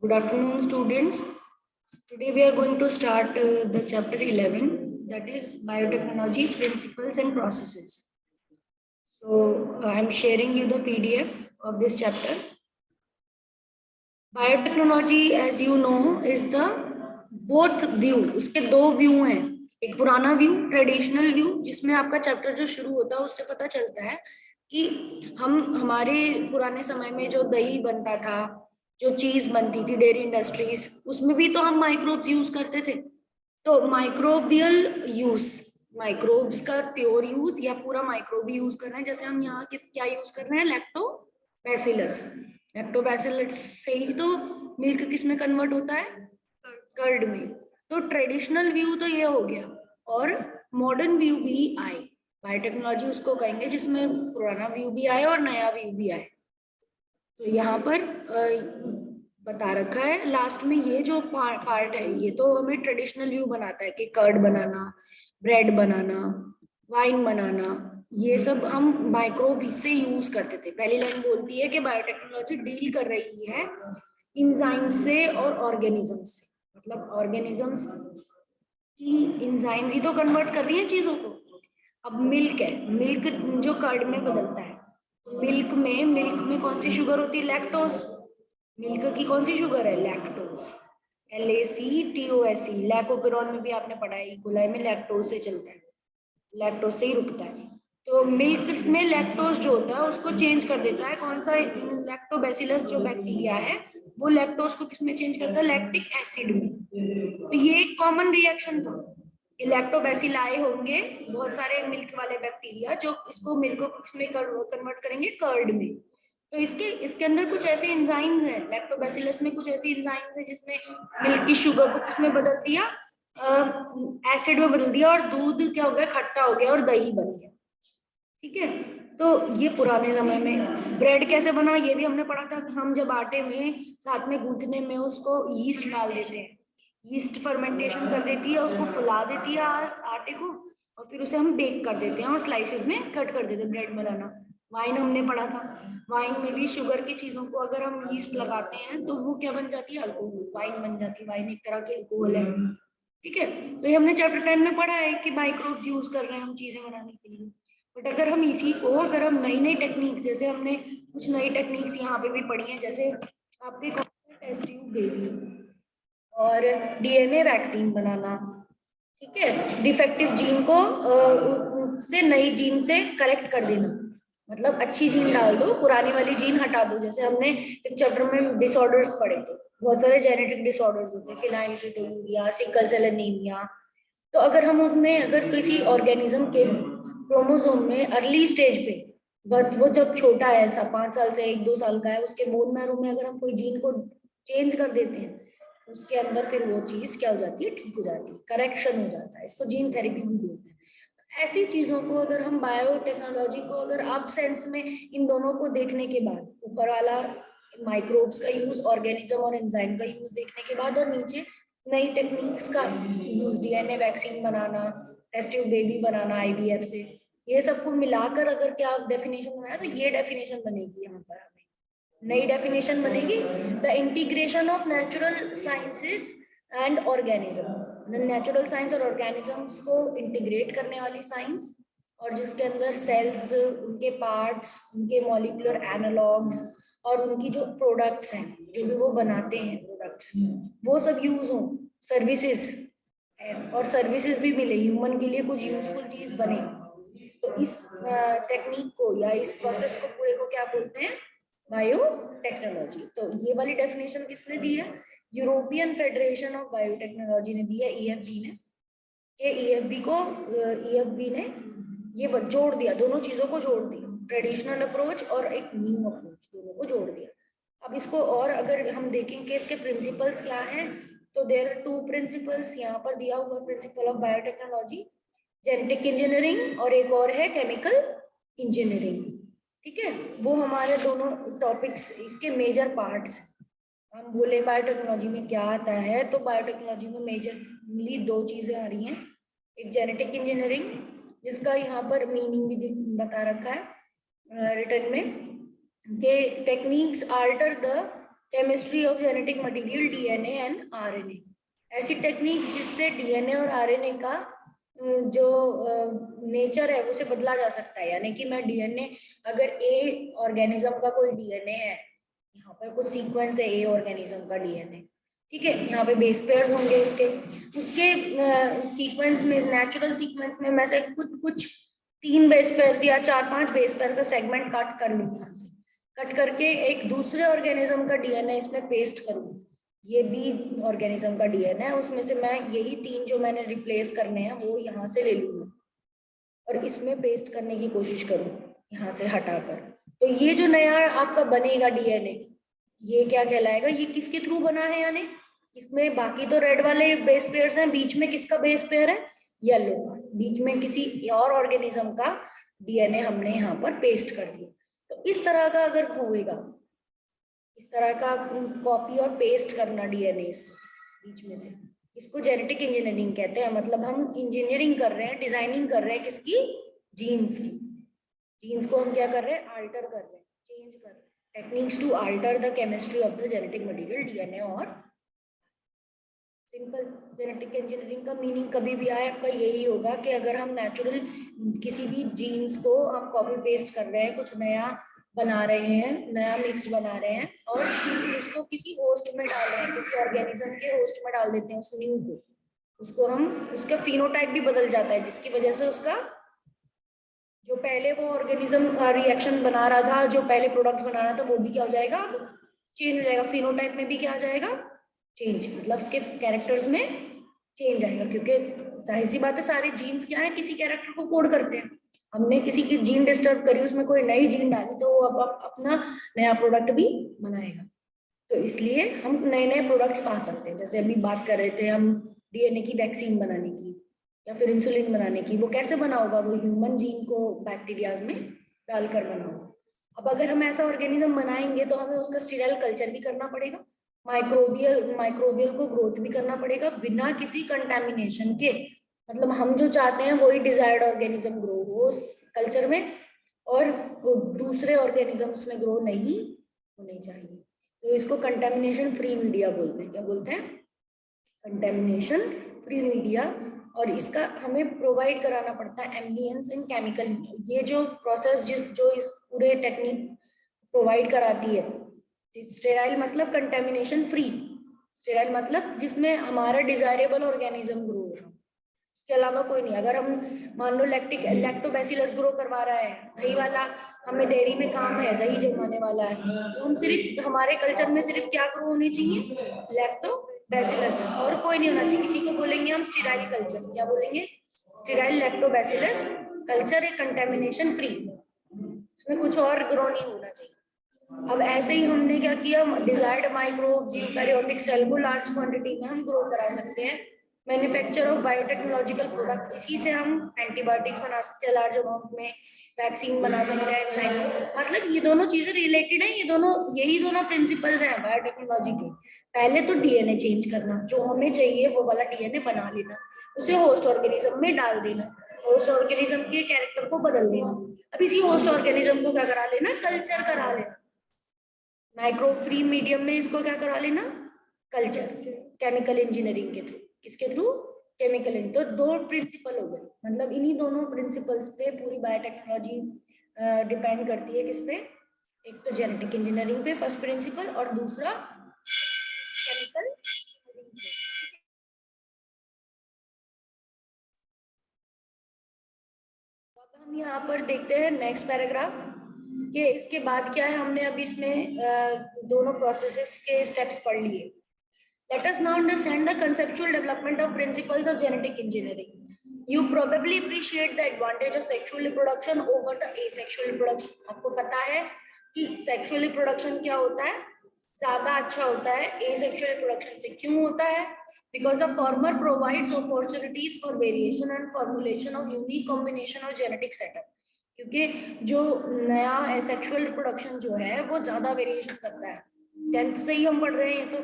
Good afternoon, students. Today we are going to start the chapter 11, that is biotechnology principles and processes. So I am sharing you the PDF of this chapter. Biotechnology, as you know, is the both view. इसके दो view हैं, एक पुराना view, traditional view, जिसमें आपका chapter जो शुरू होता है उससे पता चलता है कि हमारे पुराने समय में जो दही बनता था, जो चीज बनती थी, डेयरी इंडस्ट्रीज, उसमें भी तो हम माइक्रोब्स यूज करते थे। तो माइक्रोबियल यूज, माइक्रोब्स का प्योर यूज या पूरा माइक्रोब यूज कर रहे हैं। जैसे हम यहाँ क्या यूज कर रहे हैं, लैक्टोबैसिलस। लैक्टोबैसिलस से ही तो मिल्क किस में कन्वर्ट होता है, कर्ड में। तो ट्रेडिशनल व्यू तो ये हो गया, और मॉडर्न व्यू भी आए। बायोटेक्नोलॉजी उसको कहेंगे जिसमें पुराना व्यू भी आए और नया व्यू भी आए। तो यहाँ पर बता रखा है लास्ट में, ये जो पार्ट है ये तो हमें ट्रेडिशनल व्यू बनाता है कि कर्ड बनाना, ब्रेड बनाना, वाइन बनाना, ये सब हम माइक्रोब से यूज करते थे। पहली लाइन बोलती है कि बायोटेक्नोलॉजी डील कर रही है इंजाइम से और ऑर्गेनिज्म से। मतलब ऑर्गेनिजम्स की इंजाइम्स ही तो कन्वर्ट कर रही है चीजों को। अब मिल्क है, मिल्क जो कर्ड में बदलता है, मिल्क में कौन सी शुगर होती है, लैक्टोज। मिल्क की कौन सी शुगर है, लैक्टोज, LACTOS। लैकोपेरॉन में भी आपने पढ़ा है, इकोलाई में लैक्टोज से चलता है, लैक्टोज से ही रुकता है। तो मिल्क में लैक्टोज जो होता है उसको चेंज कर देता है कौन सा, लैक्टोबैसिलस जो बैक्टीरिया है वो लैक्टोज को किसमें चेंज करता है, लैक्टिक एसिड में। तो ये एक कॉमन रिएक्शन था कि लैक्टोबैसिल आए होंगे बहुत सारे मिल्क वाले बैक्टीरिया जो इसको मिल्क को किसमें कन्वर्ट करेंगे, कर्ड में। तो इसके अंदर कुछ ऐसे एंजाइम्स हैं, लैक्टोबैसिलस में कुछ ऐसी एंजाइम्स हैं जिसने मिल्क की शुगर को किसमें बदल दिया, एसिड में बदल दिया, और दूध क्या हो गया, खट्टा हो गया और दही बन गया। ठीक है। तो ये पुराने समय में ब्रेड कैसे बना ये भी हमने पढ़ा था कि हम जब आटे में साथ में गूंथने में उसको यीस्ट डाल देते हैं, यीस्ट फर्मेंटेशन कर देती है, उसको फुला देती है आटे को, और फिर उसे हम बेक कर देते हैं और स्लाइसेस में कट कर देते हैं, ब्रेड बनाना। वाइन हमने पढ़ा था, वाइन में भी शुगर की चीजों को अगर हम यीस्ट लगाते हैं तो वो क्या बन जाती है, अल्कोहल, वाइन बन जाती है। वाइन एक तरह की अल्कोहल है। ठीक है। तो ये हमने चैप्टर 10 में पढ़ा है कि माइक्रोब्स यूज कर रहे हैं हम चीजें बनाने के लिए। बट अगर हम इसी को, अगर हम नई नई टेक्निक, जैसे हमने कुछ नई टेक्निक्स यहाँ पे भी पढ़ी हैं, जैसे आपके टेस्ट ट्यूब बेबी और DNA वैक्सीन बनाना। ठीक है। डिफेक्टिव जीन को से नई जीन से करेक्ट कर देना, मतलब अच्छी जीन डाल दो, पुरानी वाली जीन हटा दो। जैसे हमने एक चैप्टर में डिसऑर्डर्स पढ़े थे, बहुत सारे जेनेटिक डिसऑर्डर्स होते हैं, फिनाइलकीटोनुरिया, सिकल सेल एनीमिया। तो अगर हम उसमें, अगर किसी ऑर्गेनिज्म के क्रोमोसोम में अर्ली स्टेज पे, बट वो जब छोटा है, ऐसा 5 साल से 1-2 साल का है, उसके बोन मैरो में अगर हम कोई जीन को चेंज कर देते हैं, उसके अंदर फिर वो चीज क्या हो जाती है, ठीक हो जाती है, करेक्शन हो जाता है। इसको जीन थेरेपी भी बोलते हैं। ऐसी चीजों को अगर हम बायोटेक्नोलॉजी को अगर अब सेंस में इन दोनों को देखने के बाद, ऊपर वाला माइक्रोब्स का यूज, ऑर्गेनिज्म और एंजाइम का यूज देखने के बाद, और नीचे नई टेक्निक्स का यूज, DNA वैक्सीन बनाना, टेस्ट ट्यूब बेबी बनाना IVF से, ये सबको मिलाकर अगर क्या डेफिनेशन बनाया तो ये डेफिनेशन बनेगी। यहाँ पर हमें नई डेफिनेशन बनेगी, the integration of natural sciences and organism. Natural science और ऑर्गेनिजम्स को इंटीग्रेट करने वाली साइंस, और जिसके अंदर सेल्स, उनके पार्ट्स, उनके मॉलिक्यूलर एनालॉग्स और उनकी जो प्रोडक्ट्स हैं, जो भी वो बनाते हैं प्रोडक्ट्स, वो सब यूज हो, सर्विसेज, और सर्विसेज भी मिले, ह्यूमन के लिए कुछ यूजफुल चीज बने। तो इस टेक्निक को या इस प्रोसेस को पूरे को क्या बोलते हैं, बायोटेक्नोलॉजी। तो ये वाली डेफिनेशन किसने दी है, यूरोपियन फेडरेशन ऑफ बायोटेक्नोलॉजी ने दी है, EFB ने। ये EFB ने ये जोड़ दिया, दोनों चीजों को जोड़ दिया, ट्रेडिशनल अप्रोच और एक न्यू अप्रोच, दोनों को जोड़ दिया। अब इसको और अगर हम देखें कि इसके प्रिंसिपल्स क्या हैं, तो देयर आर 2 प्रिंसिपल्स यहाँ पर दिया हुआ, principle of biotechnology, genetic engineering, और एक और है केमिकल इंजीनियरिंग। ठीक है। वो हमारे दोनों टॉपिक्स, इसके मेजर पार्ट्स। हम बोले बायोटेक्नोलॉजी में क्या आता है, तो बायोटेक्नोलॉजी में मेजरली 2 चीजें आ रही हैं, एक जेनेटिक इंजीनियरिंग, जिसका यहाँ पर मीनिंग भी बता रखा है रिटर्न में, कि techniques alter the chemistry of genetic material DNA and RNA, ऐसी टेक्निक जिससे डीएनए और आरएनए का जो नेचर है उसे बदला जा सकता है। यानी कि मैं डीएनए, अगर ए ऑर्गेनिज्म का कोई डीएनए है, यहाँ पर कुछ सीक्वेंस है ए ऑर्गेनिज्म का डीएनए, ठीक है, यहाँ पे बेस पेयर्स होंगे उसके उसके सीक्वेंस में, नेचुरल सीक्वेंस में मैं से कुछ कुछ 3 बेस पेयर्स या 4-5 बेस पेयर का सेगमेंट काट कर लूंगा, कट करके एक दूसरे ऑर्गेनिज्म का डीएनए इसमें पेस्ट करूँ, ये बी ऑर्गेनिज्म का डीएनए है, उसमें से मैं यही 3 जो मैंने रिप्लेस करने हैं वो यहाँ से ले लूंगा और इसमें पेस्ट करने की कोशिश करूँ यहाँ से हटाकर। तो ये जो नया आपका बनेगा डीएनए, ये क्या कहलाएगा, ये किसके थ्रू बना है, यानी इसमें बाकी तो रेड वाले बेस पेयर्स हैं, बीच में किसका बेस पेयर है, येलो, बीच में किसी और ऑर्गेनिज्म का डीएनए हमने यहाँ पर पेस्ट कर दिया। तो इस तरह का अगर होएगा, इस तरह का कॉपी और पेस्ट करना डीएनए बीच में से, इसको जेनेटिक इंजीनियरिंग कहते हैं। मतलब हम इंजीनियरिंग कर रहे हैं, डिजाइनिंग कर रहे हैं किसकी, जीन्स की। जीन्स को हम क्या कर रहे हैं, आल्टर कर रहे हैं, चेंज कर रहे हैं। Techniques to alter the chemistry of the genetic material DNA और सिंपल जेनेटिक इंजीनियरिंग का मीनिंग कभी भी आए आपका यही होगा कि अगर हम नेचुरल किसी भी जीन्स को हम कॉपी पेस्ट कर रहे हैं, कुछ नया बना रहे हैं, नया मिक्स बना रहे हैं और उसको किसी होस्ट में डाल रहे हैं, किसी ऑर्गेनिज्म के होस्ट में डाल देते हैं उस न्यू को, उसको हम, उसका फिनोटाइप भी बदल जाता है, जिसकी वजह से उसका जो पहले वो ऑर्गेनिज्म रिएक्शन बना रहा था, जो पहले प्रोडक्ट्स बना रहा था, वो भी क्या हो जाएगा, अब चेंज हो जाएगा। फिनोटाइप में भी क्या आ जाएगा, चेंज, मतलब उसके कैरेक्टर्स में चेंज आएगा, क्योंकि जाहिर सी बात है सारे जीन्स क्या है, किसी कैरेक्टर को कोड करते हैं। हमने किसी की जीन डिस्टर्ब करी, उसमें कोई नई जीन डाली, तो वो अब अपना नया प्रोडक्ट भी बनाएगा। तो इसलिए हम नए नए प्रोडक्ट्स पा सकते हैं। जैसे अभी बात कर रहे थे हम डीएनए की वैक्सीन बनाने की या फिर इंसुलिन बनाने की, वो कैसे बना होगा, वो ह्यूमन जीन को बैक्टीरियाज में डालकर बना होगा। अब अगर हम ऐसा ऑर्गेनिज्म बनाएंगे तो हमें उसका स्टीराइल कल्चर भी करना पड़ेगा, माइक्रोबियल को ग्रोथ भी करना पड़ेगा बिना किसी कंटेमिनेशन के। मतलब हम जो चाहते हैं वही डिजायर्ड ऑर्गेनिज्म ग्रो हो उस कल्चर में, और दूसरे ऑर्गेनिजम्स में ग्रो नहीं होने चाहिए। तो इसको कंटेमिनेशन फ्री मीडिया बोलते हैं। क्या बोलते हैं, कंटेमिनेशन फ्री मीडिया। और इसका हमें प्रोवाइड कराना पड़ता है एम्बियंस इन केमिकल। ये जो प्रोसेस जो इस पूरे टेक्निक प्रोवाइड कराती है, स्टेराइल मतलब कंटेमिनेशन फ्री, स्टेराइल मतलब जिसमें हमारा डिजायरेबल ऑर्गेनिज्म ग्रो हो रहा, उसके अलावा कोई नहीं। अगर हम मान लो लैक्टोबैसिलस ग्रो करवा रहा है, दही वाला, हमें डेयरी में काम है, दही जमाने वाला है, तो हम सिर्फ हमारे कल्चर में सिर्फ क्या ग्रो होनी चाहिए, लैक्टोबैसिलस, और कोई नहीं होना चाहिए। इसी को बोलेंगे हम स्टेराइल कल्चर। क्या बोलेंगे, स्टेराइल लैक्टोबैसिलस कल्चर है कंटेमिनेशन फ्री, उसमें कुछ और ग्रो नहीं होना चाहिए। अब ऐसे ही हमने क्या किया, डिजायर्ड माइक्रोब्स, यूकैरियोटिक सेल को लार्ज क्वांटिटी में हम ग्रो करा सकते हैं। मैन्युफैक्चर ऑफ बायोटेक्नोलॉजिकल प्रोडक्ट, इसी से हम एंटीबायोटिक्स बना सकते हैं लार्ज अमाउंट में, वैक्सीन बना सकते हैं। मतलब ये दोनों चीजें रिलेटेड है, यही दोनों प्रिंसिपल्स हैं बायोटेक्नोलॉजी के। पहले तो डीएनए चेंज करना, जो हमें चाहिए वो वाला डीएनए बना लेना, उसे होस्ट ऑर्गेनिज्म में डाल देना, होस्ट ऑर्गेनिज्म के कैरेक्टर को बदल देना। अब इसी होस्ट ऑर्गेनिज्म को क्या करा लेना, कल्चर करा लेना, माइक्रो फ्री मीडियम में इसको क्या करा लेना, कल्चर, केमिकल इंजीनियरिंग के थ्रू। किसके थ्रू, केमिकल इंजीनियरिंग। तो दो प्रिंसिपल हो गए, मतलब इन्हीं दोनों प्रिंसिपल्स पे पूरी बायोटेक्नोलॉजी डिपेंड करती है। किस पे, एक तो जेनेटिक इंजीनियरिंग पे फर्स्ट प्रिंसिपल, और दूसरा केमिकल इंजीनियरिंग पे। अब हम यहाँ पर देखते हैं नेक्स्ट पैराग्राफ कि इसके बाद क्या है। हमने अभी इसमें दोनों प्रोसेसेस के स्टेप्स पढ़ लिए। Let us now understand the conceptual development of principles of genetic engineering. You probably appreciate the advantage of sexual reproduction over the asexual reproduction. आपको पता है कि sexual reproduction क्या होता है, ज्यादा अच्छा होता है asexual reproduction से। क्यों होता है? Because the former provides opportunities for variation and formulation of unique combination of genetic setup. क्योंकि जो नया asexual reproduction जो है वो ज्यादा वेरिएशन करता है। 10th से ही हम पढ़ रहे हैं तो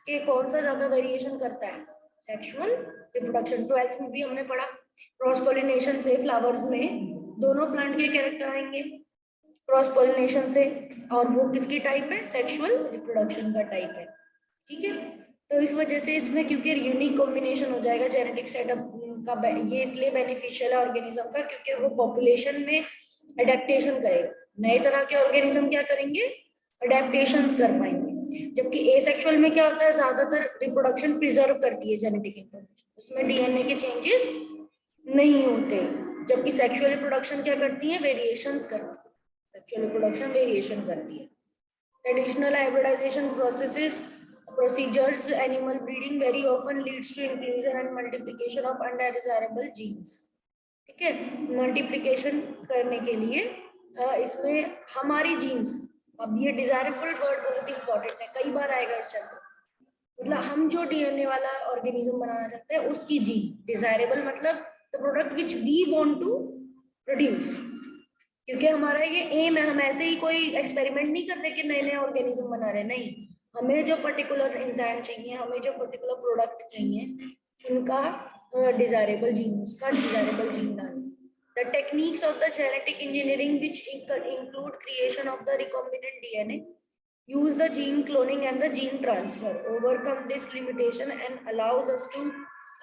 कि कौन सा ज्यादा वेरिएशन करता है, सेक्सुअल रिप्रोडक्शन। 12th में भी हमने पढ़ा क्रॉस पॉलिनेशन से फ्लावर्स में दोनों प्लांट के कैरेक्टर आएंगे, क्रॉस पॉलिनेशन से, और वो किसकी टाइप है, सेक्सुअल रिप्रोडक्शन का टाइप है। ठीक है, तो इस वजह से इसमें क्योंकि यूनिक कॉम्बिनेशन हो जाएगा जेनेटिक सेटअप का, ये इसलिए बेनिफिशियल है ऑर्गेनिज्म का, क्योंकि वो पॉपुलेशन में अडेप्टेशन करेगा, नए तरह के ऑर्गेनिज्म क्या करेंगे, अडेप्टेशंस कर पाएंगे। जबकि एसेक्सुअल में क्या होता है, ज्यादातर रिप्रोडक्शन प्रिजर्व करती है जेनेटिक इंफॉर्मेशन, उसमें डीएनए के चेंजेस नहीं होते। जबकि सेक्सुअल रिप्रोडक्शन क्या करती है, वेरिएशंस करती है, सेक्सुअल रिप्रोडक्शन वेरिएशन करती है। Traditional hybridization processes procedures animal breeding very often leads to inclusion and multiplication of undesirable genes। ठीक है, मल्टीप्लिकेशन करने के लिए इसमें हमारी जीन्स, अब ये डिजायरेबल वर्ड बहुत इंपॉर्टेंट है, कई बार आएगा इस चैप्टर, मतलब हम जो डीएनए वाला ऑर्गेनिज्म बनाना चाहते हैं उसकी जीन, डिजायरेबल मतलब the product which we want to produce, क्योंकि हमारा ये एम है, हम ऐसे ही कोई एक्सपेरिमेंट नहीं कर रहे कि नए नए ऑर्गेनिज्म बना रहे, नहीं, हमें जो पर्टिकुलर एंजाइम चाहिए, हमें जो पर्टिकुलर प्रोडक्ट चाहिए, उनका डिजायरेबल जीन, उसका डिजायरेबल जीन डालना। The techniques of the genetic engineering, which include creation of the recombinant DNA, use the gene cloning and the gene transfer, overcome this limitation and allows us to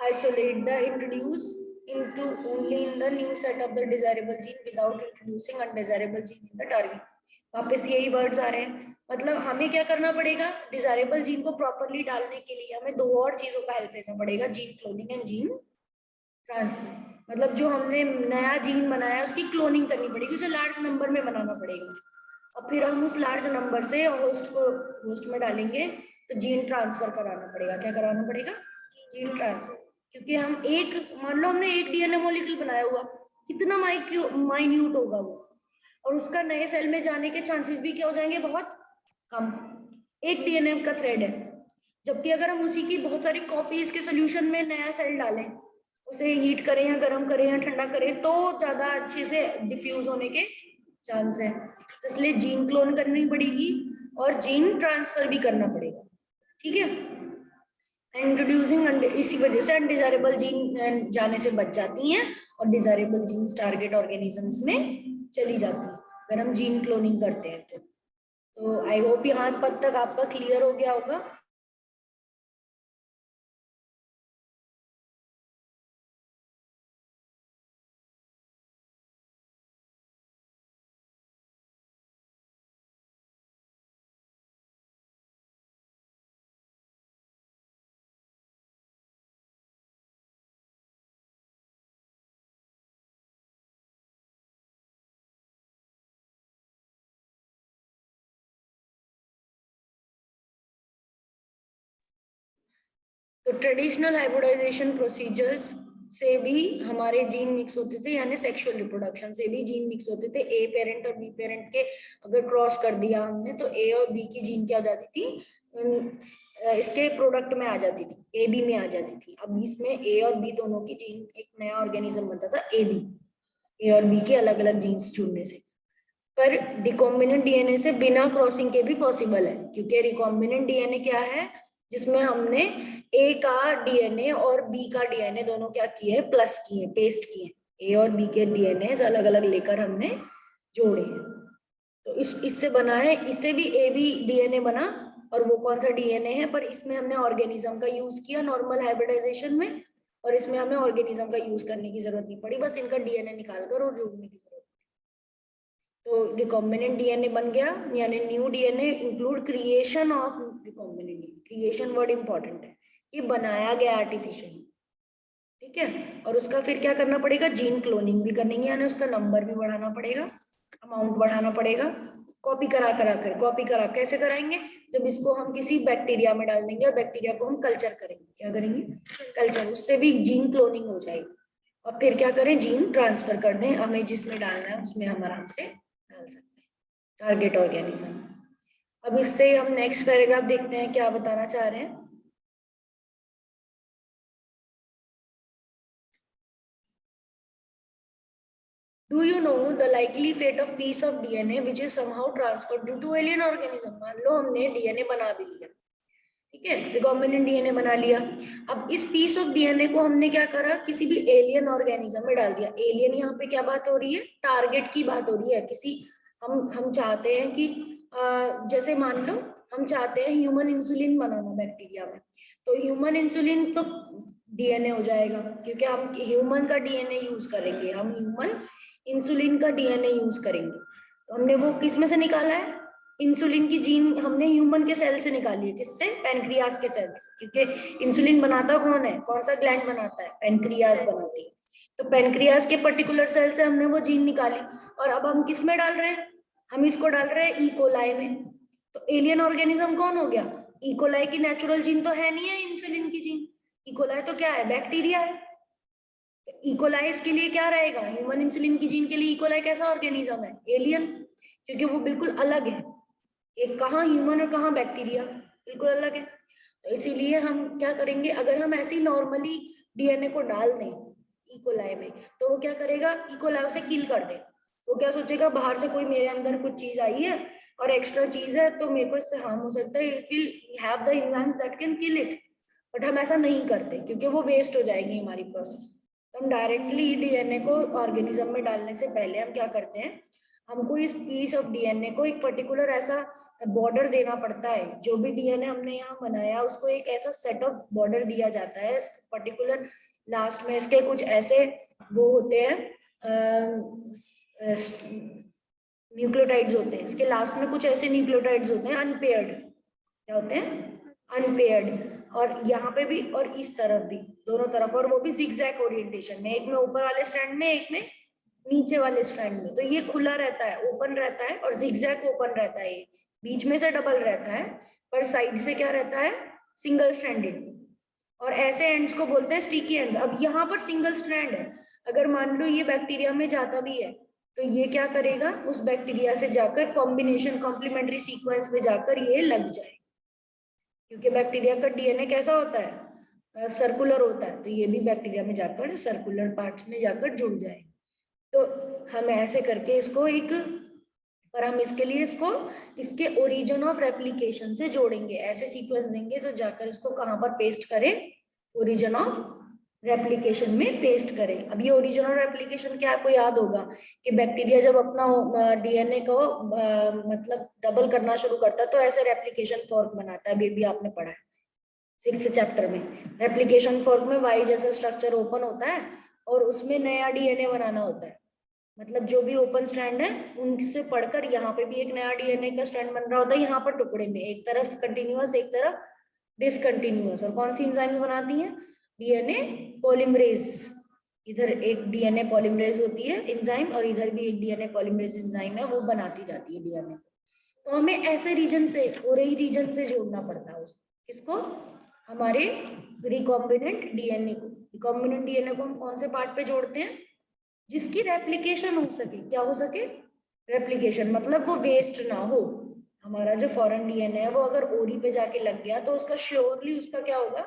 isolate the introduce into only in the new set of the desirable gene without introducing undesirable gene in the target। वापस यही words आ रहे हैं, मतलब हमें क्या करना पड़ेगा, desirable gene को प्रॉपरली डालने के लिए हमें दो और चीजों का हेल्प लेना पड़ेगा, gene cloning and gene transfer. मतलब जो हमने नया जीन बनाया उसकी क्लोनिंग करनी पड़ेगी, उसे लार्ज नंबर में बनाना पड़ेगा, और फिर हम उस लार्ज नंबर से होस्ट में डालेंगे, तो जीन ट्रांसफर कराना पड़ेगा। क्या कराना पड़ेगा, जीन ट्रांसफर, क्योंकि हम एक, मान लो हमने एक डीएनए मॉलिक्यूल बनाया हुआ, कितना माइन्यूट होगा वो, और उसका नए सेल में जाने के चांसेस भी क्या हो जाएंगे, बहुत कम, एक डीएनए का थ्रेड है। जबकि अगर हम उसी की बहुत सारी कॉपीज के सोल्यूशन में नया सेल डालें, उसे हीट करें या गर्म करें या ठंडा करें, तो ज्यादा अच्छे से डिफ्यूज होने के चांस है, इसलिए जीन क्लोन करनी पड़ेगी और जीन ट्रांसफर भी करना पड़ेगा। ठीक है, इंट्रोड्यूसिंग, इसी वजह से अनडिजायरेबल जीन जाने से बच जाती हैं और डिजायरेबल जीन्स टारगेट ऑर्गेनिजम्स में चली जाती है अगर हम जीन क्लोनिंग करते हैं तो आई होप यहाँ तक आपका क्लियर हो गया होगा। तो ट्रेडिशनल हाइब्रिडाइजेशन प्रोसीजर्स से भी हमारे जीन मिक्स होते थे, यानी सेक्सुअल रिप्रोडक्शन से भी जीन मिक्स होते थे। ए पेरेंट और बी पेरेंट के अगर क्रॉस कर दिया हमने, तो ए और बी की जीन क्या हो जाती थी, इसके प्रोडक्ट में आ जाती थी, ए बी में आ जाती थी। अब इसमें ए और बी दोनों की जीन, एक नया ऑर्गेनिज्म बनता था ए बी, ए और बी के अलग अलग जीन्स जुड़ने से। पर रिकॉम्बिनेंट डीएनए से बिना क्रॉसिंग के भी पॉसिबल है, क्योंकि रिकॉम्बिनेंट डीएनए क्या है, जिसमें हमने ए का डीएनए और बी का डीएनए दोनों क्या किए, प्लस किए, पेस्ट किए, ए और बी के डीएनए अलग अलग लेकर हमने जोड़े हैं, तो इससे बना है, इससे भी ए बी डीएनए बना, और वो कौन सा डीएनए है, पर इसमें हमने ऑर्गेनिज्म का यूज किया नॉर्मल हाइब्रिडाइजेशन में, और इसमें हमें ऑर्गेनिज्म का यूज करने की जरूरत नहीं पड़ी, बस इनका डीएनए निकालकर और जोड़ने की जरूरत। तो रिकॉम्बिनेंट डीएनए बन गया, यानी new DNA include creation of recombinant DNA, creation word important है, ये बनाया गया आर्टिफिशियली। ठीक है, और उसका फिर क्या करना पड़ेगा, जीन क्लोनिंग भी करनी है, यानी उसका नंबर भी बढ़ाना पड़ेगा, अमाउंट बढ़ाना पड़ेगा, कॉपी करा कर, कॉपी करा कैसे कराएंगे, जब इसको हम किसी बैक्टीरिया में डाल देंगे और बैक्टीरिया को हम कल्चर करेंगे, क्या करेंगे, कल्चर, उससे भी जीन क्लोनिंग हो जाएगी, और फिर क्या करें, जीन ट्रांसफर कर दें, हमें जिसमें डालना है उसमें हम आराम से डाल सकते हैं, टारगेट ऑर्गेनिज्म। अब इससे हम नेक्स्ट पैराग्राफ देखते हैं क्या बताना चाह रहे हैं। Do you know the likely fate of piece of DNA which is somehow transferred due to alien organism? मान लो हमने डीएनए बना भी लिया, ठीक है, रिकॉम्बिनेंट डीएनए बना लिया, अब इस पीस ऑफ डीएनए को हमने क्या करा, किसी भी एलियन ऑर्गेनिज्म में डाल दिया। एलियन यहाँ पे क्या बात हो रही है, टारगेट की बात हो रही है, किसी हम चाहते हैं कि जैसे मान लो हम चाहते हैं ह्यूमन इंसुलिन बनाना बैक्टीरिया में, तो ह्यूमन इंसुलिन तो डीएनए हो जाएगा, क्योंकि हम ह्यूमन का डीएनए यूज करेंगे, हम ह्यूमन इंसुलिन का डीएनए यूज करेंगे। तो हमने वो किस में से निकाला है, इंसुलिन की जीन हमने ह्यूमन के सेल से निकाली है। किससे, पैनक्रियाज के सेल से, क्योंकि इंसुलिन बनाता कौन है, कौन सा ग्लैंड बनाता है, पैनक्रियाज बनाती है। तो पैनक्रियाज के पर्टिकुलर सेल से हमने वो जीन निकाली, और अब हम किस में डाल रहे हैं, हम इसको डाल रहे हैं इकोलाई में। तो एलियन ऑर्गेनिज्म कौन हो गया, इकोलाई की नेचुरल जीन तो है नहीं है इंसुलिन की जीन, इकोलाई तो क्या है, बैक्टीरिया है। तो इकोलाई इसके लिए क्या रहेगा, ह्यूमन इंसुलिन की जीन के लिए इकोलाई कैसा ऑर्गेनिज्म है, एलियन, क्योंकि वो बिल्कुल अलग है, एक कहाँ ह्यूमन और कहाँ बैक्टीरिया, बिल्कुल अलग है। तो इसीलिए हम क्या करेंगे, अगर हम ऐसे नॉर्मली डीएनए को डाल दें इकोलाई में, तो वो क्या करेगा, इकोलाई उसे किल कर दे। वो क्या सोचेगा, बाहर से कोई मेरे अंदर कुछ चीज आई है और एक्स्ट्रा चीज है, तो मेरे को इससे हार्म हो सकता है, it will have the enzyme that can kill it. But हम ऐसा नहीं करते, क्योंकि वो वेस्ट हो जाएगी हमारी प्रोसेस। तो हम डायरेक्टली डीएनए को ऑर्गेनिज्म में डालने से पहले हम क्या करते हैं, हमको इस पीस ऑफ डीएनए को एक पर्टिकुलर ऐसा बॉर्डर देना पड़ता है। जो भी डीएनए हमने यहाँ बनाया उसको एक ऐसा सेट ऑफ बॉर्डर दिया जाता है पर्टिकुलर, लास्ट में इसके कुछ ऐसे वो होते हैं, न्यूक्लियोटाइड्स होते हैं, इसके लास्ट में कुछ ऐसे न्यूक्लियोटाइड्स होते हैं अनपेयर्ड, क्या होते हैं, अनपेयर्ड। और यहाँ पे भी और इस तरफ भी, दोनों तरफ, और वो भी जिगजैग ओरिएंटेशन में, एक में ऊपर वाले स्ट्रैंड में, एक में नीचे वाले स्ट्रैंड में। तो ये खुला रहता है, ओपन रहता है, और जिगजैग ओपन रहता है, ये बीच में से डबल रहता है, पर साइड से क्या रहता है, सिंगल स्ट्रैंडेड। और ऐसे एंड्स को बोलते हैं स्टिकी एंड्स। अब यहाँ पर सिंगल स्ट्रैंड है, अगर मान लो ये बैक्टीरिया में जाता भी है, तो ये क्या करेगा, उस बैक्टीरिया से जाकर कॉम्बिनेशन कॉम्प्लीमेंट्री सीक्वेंस में जाकर ये लग जाए, क्योंकि बैक्टीरिया का डीएनए कैसा होता है, सर्कुलर होता है। तो ये भी बैक्टीरिया में जाकर सर्कुलर पार्ट्स में जाकर जुड़ जाए। तो हम ऐसे करके इसको एक, पर हम इसके लिए इसको इसके ओरिजिन ऑफ रेप्लिकेशन से जोड़ेंगे, ऐसे सीक्वेंस देंगे तो जाकर इसको कहाँ पर पेस्ट करें, ओरिजिन ऑफ रेप्लिकेशन में पेस्ट करें। अब ये ओरिजिन ऑफ रेप्लिकेशन क्या आपको याद होगा कि बैक्टीरिया जब अपना डीएनए को मतलब डबल करना शुरू करता है तो ऐसे रेप्लिकेशन फॉर्क बनाता है, भी आपने पढ़ा है 6th चैप्टर में। रेप्लिकेशन फॉर्क में वाई जैसा स्ट्रक्चर ओपन होता है और उसमें नया डीएनए बनाना होता है, मतलब जो भी ओपन स्ट्रैंड है उनसे पढ़कर यहाँ पे भी एक नया डीएनए का स्ट्रैंड बन रहा होता है, यहाँ पर टुकड़े में, एक तरफ कंटिन्यूअस एक तरफ डिसकंटिन्यूअस। और कौन सी एंजाइम बनाती है, डीएनए पॉलीमरेज। इधर एक डीएनए पॉलीमरेज होती है एंजाइम, और इधर भी एक डीएनए पॉलीमरेज एंजाइम है, वो बनाती जाती है डीएनए। तो हमें ऐसे रीजन से और ही रीजन से जोड़ना पड़ता है उसको, किसको, हमारे रिकॉम्बिनेंट डीएनए को। रिकॉम्बिनेंट डीएनए को हम कौन से पार्ट पे जोड़ते हैं, जिसकी रेप्लिकेशन हो सके, क्या हो सके, रेप्लिकेशन, मतलब वो वेस्ट ना हो। हमारा जो फॉरेन डीएनए है वो अगर ओरी पे जाके लग गया तो उसका श्योरली उसका क्या होगा,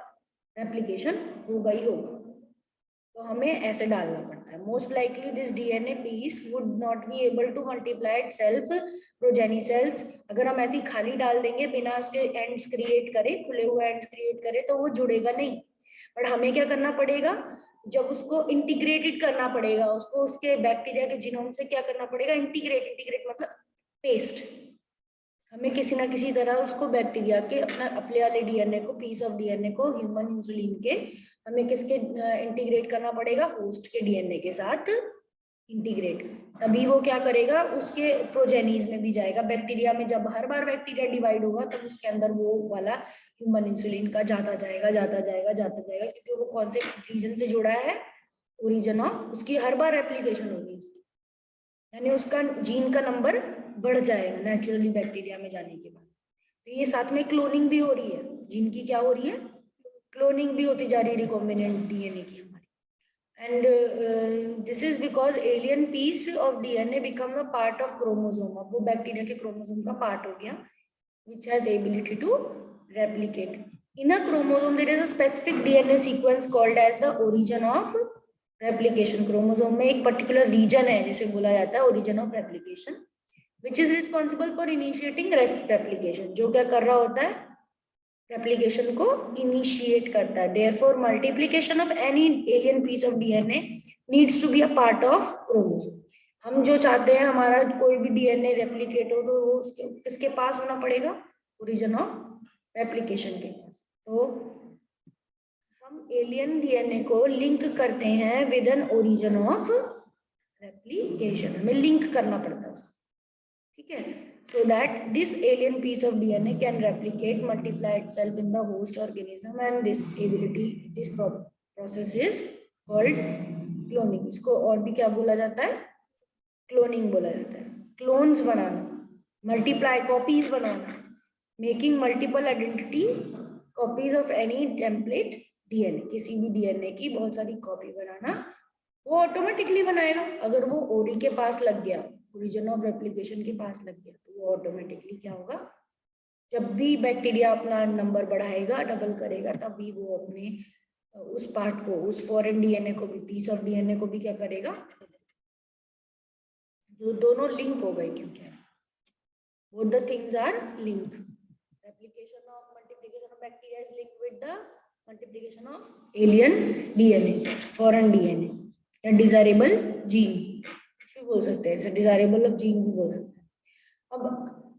रेप्लिकेशन होगा ही होगा। तो हमें ऐसे डालना पड़ता है। Most likely this DNA piece would not be able to multiply itself progeny cells. अगर हम ऐसी खाली डाल देंगे बिना उसके एंड्स क्रिएट करे, खुले हुए एंड्स क्रिएट करे, तो वो जुड़ेगा नहीं। बट हमें क्या करना पड़ेगा, जब उसको इंटीग्रेटेड करना पड़ेगा, उसको उसके बैक्टीरिया के जीनोम से क्या करना पड़ेगा, इंटीग्रेट मतलब पेस्ट। हमें किसी ना किसी तरह उसको बैक्टीरिया के अपने वाले डीएनए को, पीस ऑफ डीएनए को ह्यूमन इंसुलिन के, हमें किसके इंटीग्रेट करना पड़ेगा, होस्ट के डीएनए के साथ इंटीग्रेट। तभी वो क्या करेगा, उसके प्रोजेनीज में भी जाएगा। बैक्टीरिया में जब हर बार बैक्टीरिया डिवाइड होगा तब उसके अंदर वो वाला ह्यूमन इंसुलिन का जाता जाएगा, क्योंकि वो कौन से रीजन से जुड़ा है, ओरिजिन ऑफ, उसकी हर बार रेप्लिकेशन होगी उसकी, यानी उसका जीन का नंबर बढ़ जाएगा नेचुरली बैक्टीरिया में जाने के बाद। तो ये साथ में क्लोनिंग भी हो रही है, जीन की क्या हो रही है, क्लोनिंग भी होती जा रही है रिकॉम्बिनेंट डीएनए की हमारी। And this is because alien piece of DNA become a part of chromosome. अब वो बैक्टीरिया के क्रोमोसोम का पार्ट हो गया, which has ability to replicate. In a chromosome there is a specific DNA sequence called as the origin of replication. Chromosome में एक particular reason है जिसे बोला जाता है origin of replication, which is responsible for initiating replication. जो क्या कर रहा होता है, रेप्लिकेशन को इनिशिएट करता है। Therefore multiplication of any alien piece of DNA needs to be a part of chromosome. हम जो चाहते हैं हमारा कोई भी डीएनए रेप्लिकेट हो तो वो किसके पास होना पड़ेगा, ओरिजिन ऑफ रेप्लिकेशन के पास। तो हम एलियन डीएनए को लिंक करते हैं with an origin of replication, हमें लिंक करना पड़ता है उसको, ठीक है। So that this alien piece of DNA can replicate multiply itself in the host organism and this process is called cloning. इसको और भी क्या बोला जाता है, क्लोनिंग बोला जाता है। Clones banana, multiply copies banana, making multiple identity copies of any template DNA, किसी भी डीएनए की बहुत सारी कॉपी बनाना, वो ऑटोमेटिकली बनाएगा। अगर वो ओरी के पास लग गया, ओरिजिन ऑफ रेप्लिकेशन के पास लग गया, तो वो ऑटोमेटिकली क्या होगा, जब भी बैक्टीरिया अपना नंबर बढ़ाएगा, डबल करेगा, तभी वो अपने उस पार्ट को, उस फॉरेन डीएनए को भी, पीस ऑफ डीएनए को भी क्या करेगा, जो दोनों लिंक हो गए, क्योंकि both the things are linked. Replication of multiplication of bacteria is linked with the multiplication of alien DNA, foreign DNA या desirable gene भी बोल सकते हैं, इसे desirable of gene भी बोल सकते हैं। अब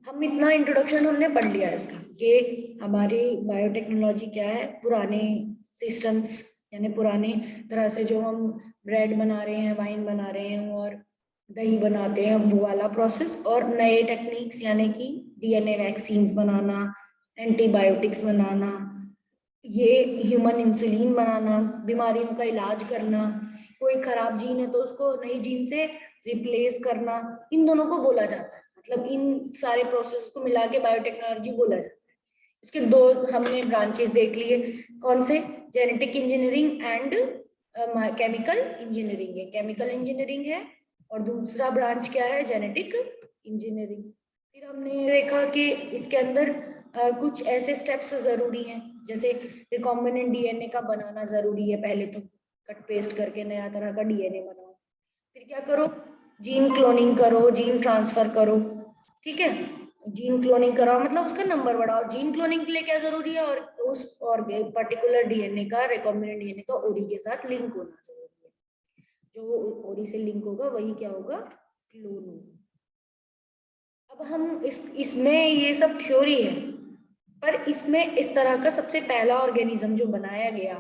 हम इतना इंट्रोडक्शन हमने पढ़ लिया है इसका कि हमारी बायोटेक्नोलॉजी क्या है, पुराने सिस्टम्स यानी पुराने तरह से जो हम ब्रेड बना रहे हैं, वाइन बना रहे हैं और दही बनाते हैं, वो वाला प्रोसेस, और नए टेक्निक्स यानी कि डीएनए वैक्सीन्स बनाना, एंटीबायोटिक्स बनाना, ये ह्यूमन इंसुलिन बनाना, बीमारियों का इलाज करना, कोई खराब जीन है तो उसको नई जीन से रिप्लेस करना, इन दोनों को बोला जाता है, मतलब इन सारे प्रोसेस को मिला के बायोटेक्नोलॉजी बोला जाता है। इसके दो हमने ब्रांचेस देख लिए, कौन से, genetic engineering and chemical engineering है, केमिकल इंजीनियरिंग है, और दूसरा ब्रांच क्या है, जेनेटिक इंजीनियरिंग। फिर हमने देखा कि इसके अंदर कुछ ऐसे स्टेप्स जरूरी हैं, जैसे रिकॉम्बिनेंट डीएनए का बनाना जरूरी है, पहले तो कट पेस्ट करके नया तरह का डीएनए बनाओ, फिर क्या करो, जीन क्लोनिंग करो, जीन ट्रांसफर करो, ठीक है, जीन क्लोनिंग कराओ मतलब उसका नंबर बढ़ाओ। जीन क्लोनिंग के लिए क्या जरूरी है, और उस और पर्टिकुलर डीएनए का, रिकॉम्बिनेंट डीएनए का ओरी के साथ लिंक होना जरूरी है, जो ओरी से लिंक होगा वही क्या होगा, क्लोन होगा। अब हम इसमें ये सब थ्योरी है, पर इसमें इस तरह का सबसे पहला ऑर्गेनिज्म जो बनाया गया,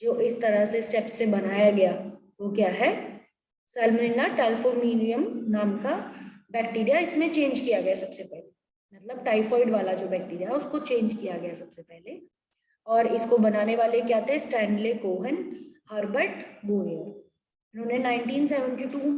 जो इस तरह से स्टेप से बनाया गया, वो क्या है, सैल्मोनेला टाइफोमिडियम नाम का बैक्टीरिया इसमें चेंज किया गया सबसे पहले, मतलब टाइफॉइड वाला जो बैक्टीरिया है उसको चेंज किया गया सबसे पहले, और इसको बनाने वाले क्या थे, स्टैनले कोहेन, हर्बर्ट बोयर। इन्होंने 1972